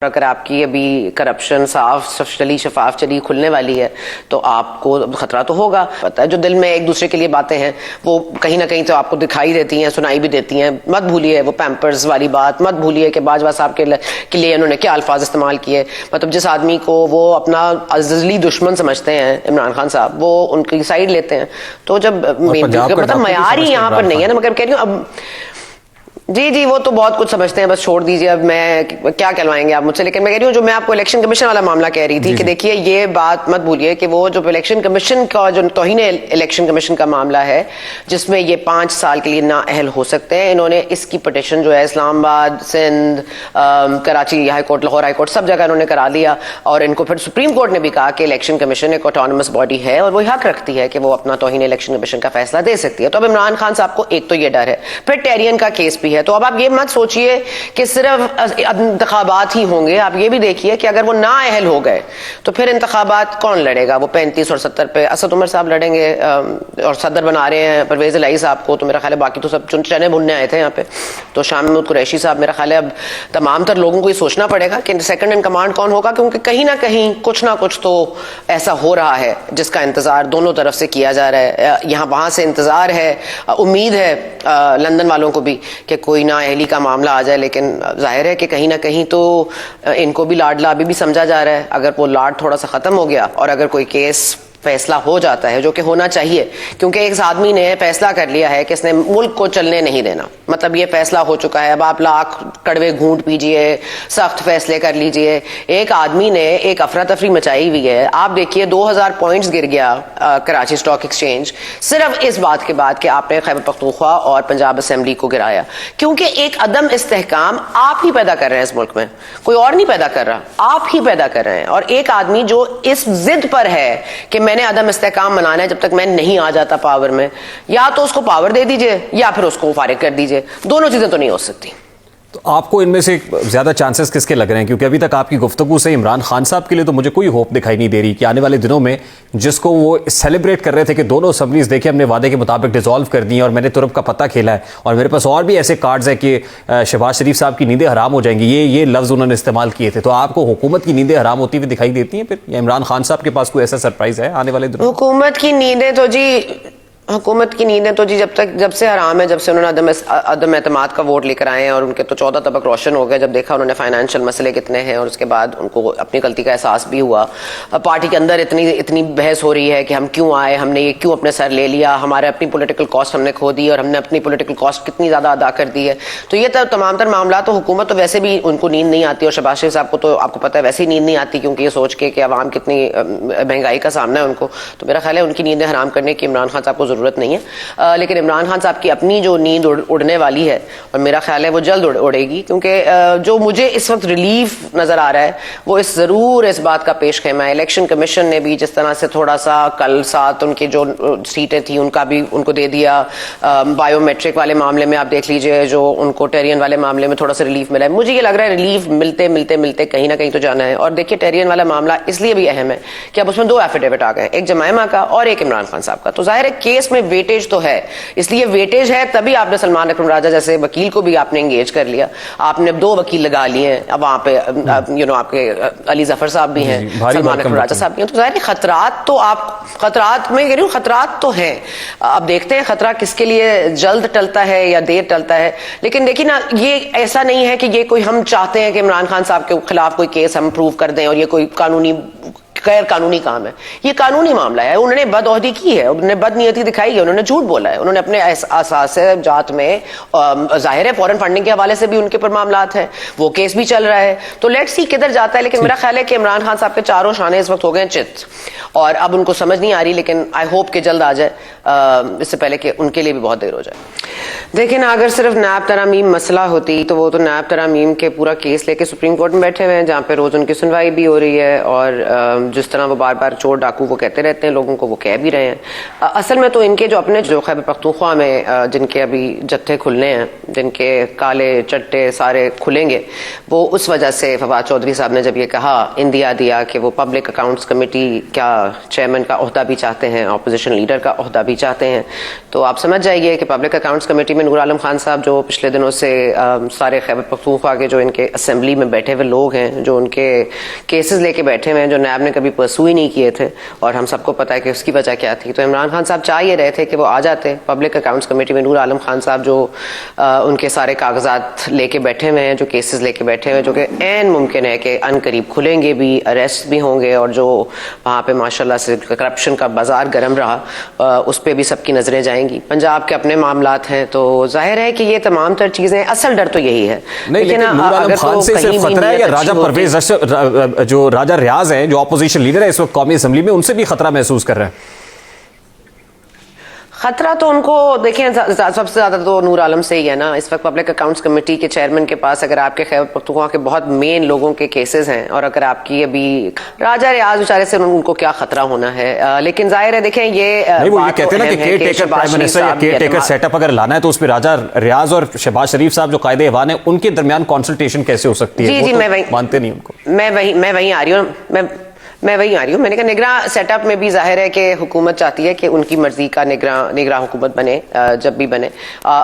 अगर आपकी अभी करप्शन साफ चली शफाफ चली खुलने वाली है तो आपको खतरा तो होगा। पता है जो दिल में एक दूसरे के लिए बातें हैं वो कहीं ना कहीं तो आपको दिखाई देती हैं, सुनाई भी देती हैं। मत भूलिए वो पैम्पर्स वाली बात, मत भूलिए कि बाजवा साहब के लिए उन्होंने क्या अल्फाज इस्तेमाल किए। मतलब जिस आदमी को वो अपना अज़ली दुश्मन समझते हैं इमरान खान साहब, वो उनकी साइड लेते हैं। तो जब मतलब मयार ही यहाँ पर नहीं है ना, मगर कह रही हूँ अब जी वो तो बहुत कुछ समझते हैं, बस छोड़ दीजिए। अब मैं क्या कहलवाएंगे आप मुझसे। लेकिन मैं कह रही हूँ जो मैं आपको इलेक्शन कमीशन वाला मामला कह रही थी कि देखिए ये बात मत भूलिए कि वो जो इलेक्शन कमीशन का जो तौहीन इलेक्शन कमीशन का मामला है जिसमें ये 5 साल के लिए नाअहल हो सकते हैं, इन्होंने इसकी पिटीशन जो है Islamabad, Sindh, Karachi high court, Lahore high court, सब जगह इन्होंने करा दिया। और इनको फिर सुप्रीम कोर्ट ने भी कहा कि इलेक्शन कमीशन एक ऑटोनमस बॉडी है और वो हक रखती है कि वो अपना तौहीन इलेक्शन कमीशन का फैसला दे सकती है। तो अब इमरान खान साहब को एक तो ये डर है, फिर टेरियन का केस भी है। तो अब आप ये मत सोचिए कि सिर्फ इंतखाबात ही होंगे, आप ये भी देखिए कि अगर वो नाअहल हो गए तो फिर इंतखाबात कौन लड़ेगा। वो 35 और 70 पे असद उमर साहब लड़ेंगे और सदर बना रहे हैं परवेज इलाही साहब को। तो मेरा ख्याल है बाकी तो सब चने भुनने आए थे यहाँ पे। तो शाह महमूद कुरैशी साहब, मेरा ख्याल है अब तमाम तर लोगों को ये सोचना पड़ेगा कि सेकंड इन कमांड कौन होगा, क्योंकि कहीं ना कहीं कुछ ना कुछ तो ऐसा हो रहा है जिसका इंतजार दोनों तरफ से किया जा रहा है। यहाँ वहां से इंतजार है, उम्मीद है लंदन वालों को भी कि कोई ना अहली का मामला आ जाए। लेकिन जाहिर है कि कहीं ना कहीं तो इनको भी लाडला अभी भी समझा जा रहा है। अगर वो लाड थोड़ा सा खत्म हो गया और अगर कोई केस फैसला हो जाता है, जो कि होना चाहिए, क्योंकि एक आदमी ने फैसला कर लिया है कि इसने मुल्क को चलने नहीं देना, मतलब ये फैसला हो चुका है। अब आप लाख कड़वे घूंट पीजिए, सख्त फैसले कर लीजिए। एक आदमी ने एक अफरा तफरी मचाई हुई है। आप देखिए 2000 पॉइंट्स गिर गया कराची स्टॉक एक्सचेंज सिर्फ इस बात के बाद कि आपने खैबर पख्तूनख्वा और पंजाब असेंबली को गिराया, क्योंकि एक अदम इस्तेहकाम आप ही पैदा कर रहे हैं इस मुल्क में, कोई और नहीं पैदा कर रहा, आप ही पैदा कर रहे हैं। और एक आदमी जो इस जिद पर है कि मैंने अदम इस्तेहकाम मनाना है जब तक मैं नहीं आ जाता पावर में, या तो उसको पावर दे दीजिए या फिर उसको फारिग कर दीजिए। दोनों चीजें तो नहीं हो सकती। तो आपको इनमें से ज्यादा चांसेस किसके लग रहे हैं? क्योंकि अभी तक आपकी गुफ्तगू से इमरान खान साहब के लिए तो मुझे कोई होप दिखाई नहीं दे रही कि आने वाले दिनों में, जिसको वो सेलिब्रेट कर रहे थे कि दोनों असेंबलीज देखिए हमने वादे के मुताबिक डिसॉल्व कर दी और मैंने तुरब का पत्ता खेला है और मेरे पास और भी ऐसे कार्ड्स हैं कि शहबाज शरीफ साहब की नींदें हराम हो जाएंगी, ये लफ्ज उन्होंने इस्तेमाल किए थे। तो आपको हुकूमत की नींदें हराम होती हुई दिखाई देती हैं फिर, या इमरान खान साहब के पास कोई ऐसा सरप्राइज है आने वाले दिनों? हुकूमत की नींदें तो जी जब से हराम है, जब से उन्होंने अदम एतमाद का वोट लेकर आए हैं और उनके तो 14 तबक रोशन हो गए जब देखा उन्होंने फाइनेंशियल मसले कितने हैं। और उसके बाद उनको अपनी गलती का एहसास भी हुआ। पार्टी के अंदर इतनी बहस हो रही है कि हम क्यों आए, हमने ये क्यों अपने सर ले लिया, हमारे अपनी पॉलिटिकल कॉस्ट हमने खो दी और हमने अपनी पॉलिटिकल कॉस्ट कितनी ज्यादा अदा कर दी है। तो ये तमाम तर मामला, तो हुकूमत तो वैसे भी उनको नींद नहीं आती और शहबाज शरीफ साहब को तो आपको पता है वैसे ही नींद नहीं आती, क्योंकि ये सोच के कि अवाम कितनी महंगाई का सामना है उनको। तो मेरा ख्याल है उनकी नींदें हराम करने की इमरान खान साहब को जरूरत नहीं है। लेकिन इमरान खान साहब की अपनी जो नींद उड़ने वाली है और मेरा ख्याल है वो जल्द उड़ेगी, क्योंकि जो मुझे इस वक्त रिलीफ नजर आ रहा है वो जरूर इस बात का पेश खेमा है। इलेक्शन कमीशन ने भी जिस तरह से थोड़ा सा कल साथ उनकी जो सीटें थी उनका भी उनको दे दिया। बायोमेट्रिक वाले मामले में आप देख लीजिए, जो उनको टेरियन वाले मामले में थोड़ा सा रिलीफ मिला है। मुझे ये लग रहा है रिलीफ मिलते मिलते मिलते कहीं ना कहीं तो जाना है। और देखिए टेरियन वाला मामला इसलिए भी अहम है कि अब उसमें 2 एफिडेविट आ गए, एक जमायमा का और एक इमरान खान साहब का। तो जाहिर है केस में वेटेज तो है, इसलिए वेटेज है तभी आपने सलमान अकरम राजा जैसे वकील को भी आपने एंगेज कर लिया। आपने 2 वकील लगा लिए हैं। अब वहां पे आपके अली जफर साहब भी हैं, सलमान अकरम राजा साहब भी हैं। तो जाहिर है खतरात में कह रही हूँ, खतरात तो हैं। अब देखते हैं खतरा किसके लिए जल्द टलता है या देर टलता है। लेकिन देखिए ना, ये ऐसा नहीं है कि ये कोई हम चाहते हैं कि इमरान खान साहब के खिलाफ कोई केस हम प्रूव कर दें और ये कोई गैर कानूनी काम है। ये कानूनी मामला है। उन्होंने बदअहदी की है, उन्होंने बदनीयती दिखाई है, उन्होंने झूठ बोला है, उन्होंने अपने असास जात में जाहिर है फॉरेन फंडिंग के हवाले से भी उनके ऊपर मामलात है, वो केस भी चल रहा है। तो लेट्स सी किधर जाता है। लेकिन मेरा ख्याल है कि इमरान खान साहब के चारों शाने इस वक्त हो गए चित और अब उनको समझ नहीं आ रही। लेकिन आई होप कि जल्द आ जाए, इससे पहले कि उनके लिए भी बहुत देर हो जाए। देखिए ना, अगर सिर्फ नायब तरामीम मसला होती तो वो तो नायब तरामीम के पूरा केस लेके सुप्रीम कोर्ट में बैठे हुए हैं, जहाँ पे रोज उनकी सुनवाई भी हो रही है और जिस तरह वो बार बार चोर डाकू वो कहते रहते हैं लोगों को, वो कह भी रहे हैं। असल में तो इनके जो अपने जो खैबर पख्तूनख्वा में जिनके अभी जत्थे खुलने हैं, जिनके काले चट्टे सारे खुलेंगे, वो उस वजह से फवाद चौधरी साहब ने जब ये कहा, इंदिया दिया कि वो पब्लिक अकाउंट्स कमेटी का चेयरमैन का ओहदा भी चाहते हैं, अपोजिशन लीडर का ओहदा भी चाहते हैं, तो आप समझ जाइए कि पब्लिक अकाउंट्स कमेटी में नूर आलम खान साहब जो पिछले दिनों से सारे खैबर पख्तूनख्वा के जो इनके असेंबली में बैठे हुए लोग हैं, जो उनके केसेस लेके बैठे हुए हैं, जो नैब ने कभी परसू ही नहीं किए थे, और हम सबको पता है कि उसकी वजह क्या थी। तो इमरान खान साहब चाह ये रहे थे कि वो आ जाते पब्लिक अकाउंट्स कमेटी में। नूर आलम खान साहब जो उनके सारे कागजात लेके बैठे हुए हैं, जो केसेस लेके बैठे हुए हैं, जो कि ऐन मुमकिन है कि अनकरीब खुलेंगे भी, अरेस्ट भी होंगे, और जो वहाँ पे माशाल्लाह से करप्शन का बाजार गर्म रहा उस पर भी सबकी नजरें जाएंगी। पंजाब के अपने मामलात हैं, तो जाहिर है कि ये तमाम तर चीजें, असल डर तो यही है। लेकिन नूर आलम खान से सिर्फ खतरा है या राजा परवेज जो राजा रियाज है, जो अपोजिशन लीडर है इस वक्त कौमी असेंबली में, उनसे भी खतरा महसूस कर रहे हैं? खतरा तो उनको देखें सबसे ज्यादा तो नूर आलम से ही है ना। इस वक्त पब्लिक अकाउंट्स कमेटी के चेयरमैन के पास अगर आपके खैबर पख्तूनख्वा के बहुत मेन लोगों के केसेस हैं, और अगर आपकी अभी राजा रियाज बेचारे से उनको क्या खतरा होना है। लेकिन जाहिर है देखें ये वो ये कहते हैं ना कि केयर टेकर प्राइम मिनिस्टर या केयर टेकर सेटअप अगर लाना है तो उस पर राजा रियाज और शहबाज शरीफ साहब जो कायदे ईवान है उनके दरमियान कंसल्टेशन कैसे हो सकती है? जी, मैं वही मानते नहीं उनको। मैं वही आ रही हूँ। मैंने कहा निगरां सेटअप में भी जाहिर है कि हुकूमत चाहती है कि उनकी मर्जी का निगरां हुकूमत बने, जब भी बने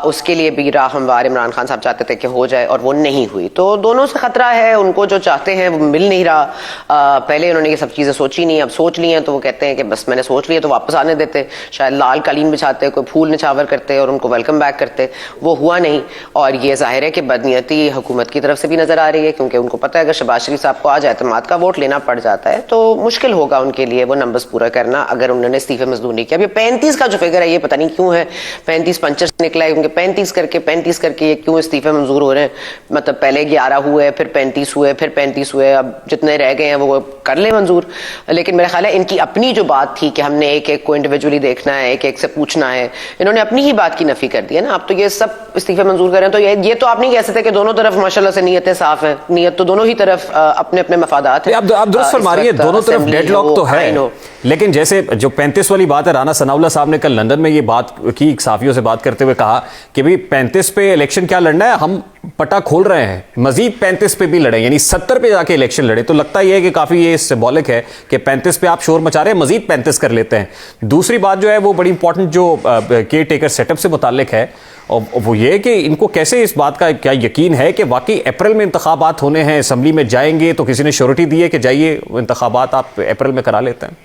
उसके लिए भी राह हमवार इमरान खान साहब चाहते थे कि हो जाए, और वो नहीं हुई। तो दोनों से खतरा है, उनको जो चाहते हैं वो मिल नहीं रहा। पहले उन्होंने ये सब चीजें सोची नहीं, अब सोच ली हैं तो वो कहते हैं कि बस मैंने सोच लिया, तो वापस आने देते, शायद लाल कालीन बिछाते, कोई फूल निछावर करते और उनको वेलकम बैक करते। वो हुआ नहीं, और ये जाहिर है कि बदनीयती हुकूमत की तरफ से भी नजर आ रही है, क्योंकि उनको पता है अगर शहबाज शरीफ साहब को आज एतमाद का वोट लेना पड़ जाता है तो मुश्किल होगा उनके लिए वो नंबर्स पूरा करना, अगर उन्होंने इस्तीफे मंजूर नहीं किया। अभी 35 का जो फिगर है ये पता नहीं क्यों है 35-50 निकला है, क्योंकि 35 करके ये क्यों इस्तीफे मंजूर हो रहे हैं? मतलब पहले 11 हुए, फिर 35 हुए, फिर 35 हुए, अब जितने रह गए हैं वो कर ले मंजूर। लेकिन मेरा ख्याल है इनकी अपनी जो बात थी कि हमने एक एक को इंडिविजुअली देखना है, एक एक से पूछना है, इन्होंने अपनी ही बात की नफी कर दी है ना। अब तो ये सब इस्तीफे मंजूर करें तो ये तो आप नहीं कह सकते कि दोनों तरफ माशाल्लाह से नीयतें साफ है। नीयत तो दोनों ही तरफ अपने अपने मफादात है। आप दुरुस्त फरमा रही है, दोनों तरफ डेडलॉक तो है, लेकिन जैसे जो 35 वाली बात है, राना सनाउल्लाह साहब ने कल लंदन में ये बात की, सहाफियों से बात करते हुए कहा कि भाई 35 पे इलेक्शन क्या लड़ना है, हम पटा खोल रहे हैं, मजीद 35 पे भी लड़े, यानी 70 पे जाके इलेक्शन लड़े। तो लगता यह है कि काफी ये सिंबॉलिक है कि 35 पे आप शोर मचा रहे हैं, मजीद 35 कर लेते हैं। दूसरी बात जो है वो बड़ी इंपॉर्टेंट जो केयर टेकर सेटअप से मुताल्लिक है, और वो ये कि इनको कैसे इस बात का क्या यकीन है कि वाकई अप्रैल में इंतखाबात होने हैं, असम्बली में जाएंगे, तो किसी ने श्योरिटी दी है कि जाइए इंतखाबात आप अप्रैल में करा लेते हैं?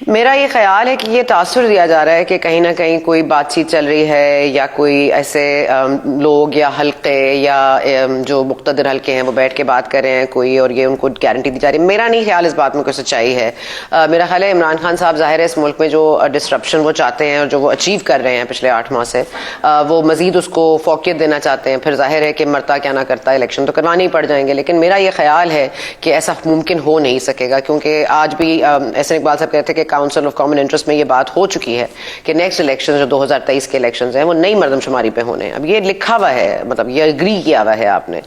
मेरा ये ख्याल है कि ये तासुर दिया जा रहा है कि कहीं ना कहीं कोई बातचीत चल रही है, या कोई ऐसे लोग या हल्के या जो मुख्तदर हल्के हैं वो बैठ के बात कर रहे हैं कोई, और ये उनको गारंटी दी जा रही है। मेरा नहीं ख्याल इस बात में कोई सच्चाई है। मेरा ख्याल है इमरान खान साहब जाहिर है इस मुल्क में जो डिस्ट्रप्शन वो चाहते हैं और जो वो अचीव कर रहे हैं पिछले 8 माह से, वो मजीद उसको फोकियत देना चाहते हैं। फिर जाहिर है कि मरता क्या ना करता, इलेक्शन तो करवाने ही पड़ जाएंगे। लेकिन मेरा ये ख्याल है कि ऐसा मुमकिन हो नहीं सकेगा, क्योंकि आज भी एहसन इकबाल साहब कहते हैं कि काउंसिल ऑफ कॉमन इंटरेस्ट में ये बात हो चुकी है कि नेक्स्ट इलेक्शन जो 2023 के इलेक्शन हैं वो नई मर्दमशुमारी पे होने हैं। अब ये लिखा हुआ है, मतलब ये एग्री किया हुआ है आपने।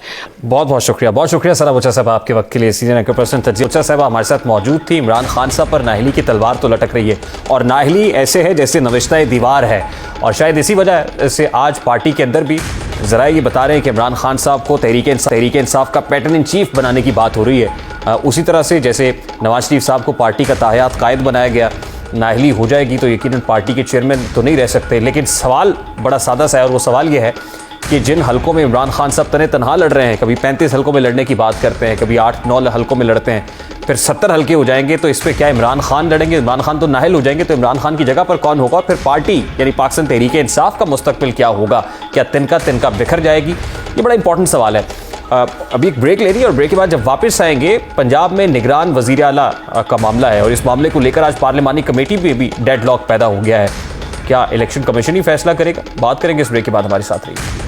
बहुत बहुत शुक्रिया सरा बच्चा साहब आपके वक्त के लिए। सीनियर एंकर पर्सन तज्जिया बच्चा साहब हमारे साथ मौजूद थी। इमरान खान साहब पर नाहली की तलवार तो लटक रही है, और नाहली ऐसे है जैसे नविश्ता दीवार है, और शायद इसी वजह से आज पार्टी के अंदर भी जरा ये बता रहे हैं कि इमरान खान साहब को तहरीक इंसाफ का पैटर्न इन चीफ बनाने की बात हो रही है। उसी तरह से जैसे नवाज शरीफ साहब को पार्टी का ताहयात कायद बनाया गया, नाहली हो जाएगी तो यकीनन पार्टी के चेयरमैन तो नहीं रह सकते। लेकिन सवाल बड़ा सादा सा है, और वो सवाल ये है कि जिन हलकों में इमरान खान साहब तने तनहा लड़ रहे हैं, कभी 35 हलकों में लड़ने की बात करते हैं, कभी 8-9 हलकों में लड़ते हैं, फिर 70 हल्के हो जाएंगे, तो इस पर क्या इमरान खान लड़ेंगे? इमरान खान तो नाहल हो जाएंगे, तो इमरान खान की जगह पर कौन होगा? फिर पार्टी यानी पाकिस्तान तहरीक इंसाफ का मुस्तकबिल क्या होगा? क्या तिनका बिखर जाएगी? ये बड़ा इंपॉर्टेंट सवाल है। अभी एक ब्रेक ले रही है, और ब्रेक के बाद जब वापस आएंगे, पंजाब में निगरान वजीर आला का मामला है, और इस मामले को लेकर आज पार्लिमानी कमेटी में भी डेडलॉक पैदा हो गया है। क्या इलेक्शन कमीशन ही फैसला करेगा? बात करेंगे इस ब्रेक के बाद। हमारे साथ रहिए।